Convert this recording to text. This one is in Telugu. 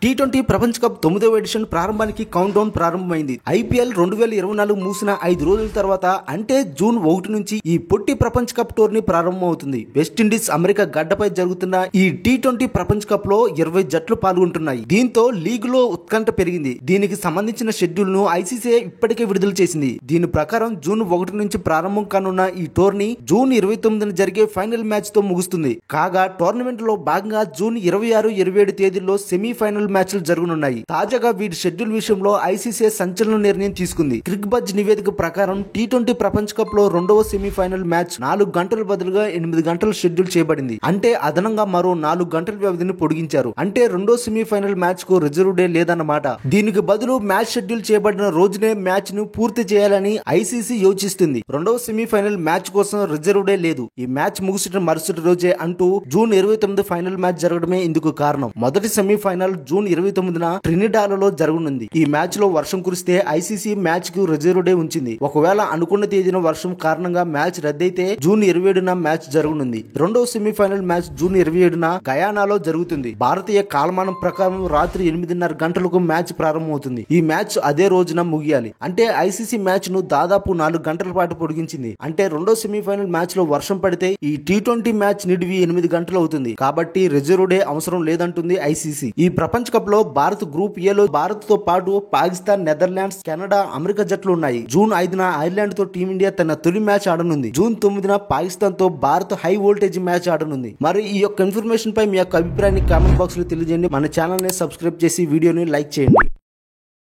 టీ20 ప్రపంచ కప్ 9వ ఎడిషన్ ప్రారంభానికి కౌంట్ డౌన్ ప్రారంభమైంది. ఐపీఎల్ 2024 మూసిన 5 రోజుల తర్వాత అంటే జూన్ 1 నుంచి ఈ పొట్టి ప్రపంచ కప్ టోర్నీ ప్రారంభమవుతుంది. వెస్టిండీస్ అమెరికా గడ్డపై జరుగుతున్న ఈ టీ20 ప్రపంచ కప్ లో 20 జట్లు పాల్గొంటున్నాయి. దీంతో లీగులో ఉత్కంఠ పెరిగింది. దీనికి సంబంధించిన షెడ్యూల్ ను ఐసీసీ ఇప్పటికే విడుదల చేసింది. దీని ప్రకారం జూన్ 1 నుంచి ప్రారంభం కానున్న ఈ టోర్నీ జూన్ 29న జరిగే ఫైనల్ మ్యాచ్ తో ముగుస్తుంది. కాగా టోర్నమెంట్ లో భాగంగా జూన్ 26, 27 తేదీల్లో సెమీఫైనల్ మ్యాచ్లు జరగనున్నాయి. తాజాగా వీటి షెడ్యూల్ విషయంలో ఐసీసీ సంచలన నిర్ణయం తీసుకుంది. క్రిక్బజ్ నివేదిక ప్రకారం టీ20 ప్రపంచ కప్ లో రెండవ సెమీఫైనల్ మ్యాచ్ 4 గంటల బదులుగా 8 గంటలు షెడ్యూల్ చేయబడింది. అంటే అదనంగా మరో 4 గంటల వ్యవధిని పొడిగించారు. అంటే రెండో సెమీఫైనల్ మ్యాచ్ కు రిజర్వ్ డే లేదన్నమాట. దీనికి బదులు మ్యాచ్ షెడ్యూల్ చేయబడిన రోజునే మ్యాచ్ ను పూర్తి చేయాలని ఐసీసీ యోచిస్తుంది. రెండవ సెమీఫైనల్ మ్యాచ్ కోసం రిజర్వ్ డే లేదు. ఈ మ్యాచ్ ముగిసిన మరుసటి రోజే అంటూ జూన్ 29 ఫైనల్ మ్యాచ్ జరగడమే ఇందుకు కారణం. మొదటి సెమీఫైనల్ జూన్ 29న ట్రినిడాడ్లో జరగనుంది. ఈ మ్యాచ్ లో వర్షం కురిస్తే ఐసీసీ మ్యాచ్ కు రిజర్వ్ డే ఉంచింది. ఒకవేళ అనుకున్న తేదీన వర్షం కారణంగా మ్యాచ్ రద్దయితే జూన్ 27న మ్యాచ్ జరగనుంది. రెండవ సెమీఫైనల్ మ్యాచ్ జూన్ 27న గయానాలో జరుగుతుంది. భారతీయ కాలమానం ప్రకారం రాత్రి 8:30 గంటలకు మ్యాచ్ ప్రారంభమవుతుంది. ఈ మ్యాచ్ అదే రోజున ముగియాలి. అంటే ఐసీసీ మ్యాచ్ ను దాదాపు 4 గంటల పాటు పొడిగించింది. అంటే రెండో సెమీఫైనల్ మ్యాచ్ లో వర్షం పడితే ఈ టీ20 మ్యాచ్ నిడివి 8 గంటలు అవుతుంది. కాబట్టి రిజర్వ్ డే అవసరం లేదంటుంది ఐసీసీ. ఈ ప్రపంచ కప్ లో భారత్ గ్రూప్ ఏ లో భారత్ తో పాటు పాకిస్తాన్, నెదర్లాండ్స్, కెనడా, అమెరికా జట్లు ఉన్నాయి. జూన్ 5న ఐర్లాండ్ తో టీమిండియా తన తొలి మ్యాచ్ ఆడనుంది. జూన్ 9న పాకిస్తాన్ తో భారత్ హై వోల్టేజ్ మ్యాచ్ ఆడనుంది. మరి ఈ యొక్క ఇన్ఫర్మేషన్ పై మీ యొక్క అభిప్రాయాన్ని కామెంట్ బాక్స్ లో తెలియజేయండి. మన ఛానల్ ని సబ్స్క్రైబ్ చేసి వీడియోని లైక్ చేయండి.